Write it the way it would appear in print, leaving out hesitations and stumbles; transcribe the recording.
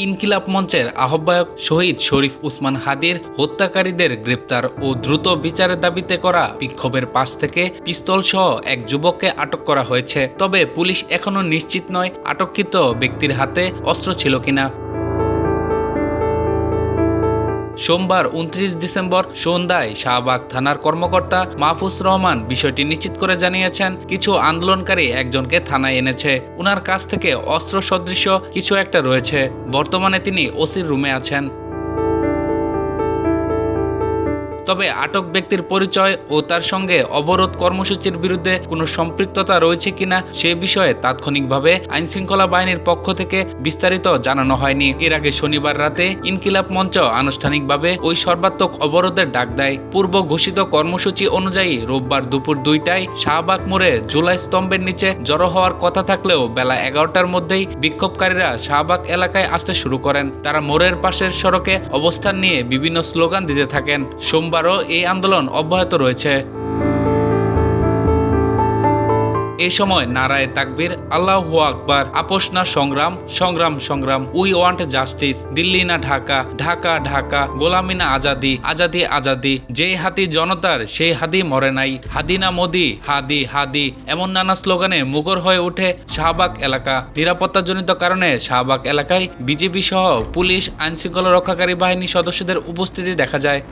ইনকিলাব মঞ্চের আহ্বায়ক শহীদ শরীফ উসমান হাদির হত্যাকারীদের গ্রেপ্তার ও দ্রুত বিচারের দাবিতে করা বিক্ষোভের পাশ থেকে পিস্তল সহ এক যুবককে আটক করা হয়েছে। তবে পুলিশ এখনো নিশ্চিত নয় আটককৃত ব্যক্তির হাতে অস্ত্র ছিল কিনা। সোমবার ২৯ ডিসেম্বর সন্ধ্যায় শাহবাগ থানার কর্মকর্তা মাহফুজ রহমান বিষয়টি নিশ্চিত করে জানিয়েছেন, কিছু আন্দোলনকারী একজনকে থানায় এনেছে। উনার কাছ থেকে অস্ত্র সদৃশ কিছু একটা রয়েছে। বর্তমানে তিনি ওসির রুমে আছেন। তবে আটক ব্যক্তির পরিচয় ও তার সঙ্গে অবরোধ কর্মসূচির বিরুদ্ধে কোনো সম্পৃক্ততা রয়েছে কিনা সে বিষয়ে তাৎক্ষণিকভাবে আইনশৃঙ্খলা বাহিনীর পক্ষ থেকে বিস্তারিত জানানো হয়নি। এর আগে শনিবার রাতে ইনকিলাব মঞ্চ আনুষ্ঠানিকভাবে ওই সর্বাত্মক অবরোধের ডাক দেয়। পূর্ব ঘোষিত কর্মসূচি অনুযায়ী রোববার দুপুর ২টায় শাহবাগ মোড়ে জুলাই স্তম্ভের নিচে জড়ো হওয়ার কথা থাকলেও বেলা ১১টার মধ্যেই বিক্ষোভকারীরা শাহবাগ এলাকায় আসতে শুরু করেন। তারা মোড়ের পাশের সড়কে অবস্থান নিয়ে বিভিন্ন স্লোগান দিতে থাকেন। সোমবারও এই আন্দোলন অব্যাহত রয়েছে। এই সময় নারায়ে তাকবীর, আল্লাহু আকবার, আপোষ না সংগ্রাম, সংগ্রাম সংগ্রাম, উই ওয়ান্ট জাস্টিস, দিল্লি না ঢাকা, ঢাকা ঢাকা, গোলামি না আজাদি, আজাদি আজাদি, যেই হাতি জনতার সেই হাদি মরে নাই, হাদি না মোদি, হাদি হাদি, এমন নানা স্লোগানে মুখর হয়ে ওঠে শাহবাগ এলাকা। নিরাপত্তাজনিত কারণে শাহবাগ এলাকায় বিজিবি সহ পুলিশ, আইনশৃঙ্খলা রক্ষাকারী বাহিনী সদস্যদের উপস্থিতি দেখা যায়।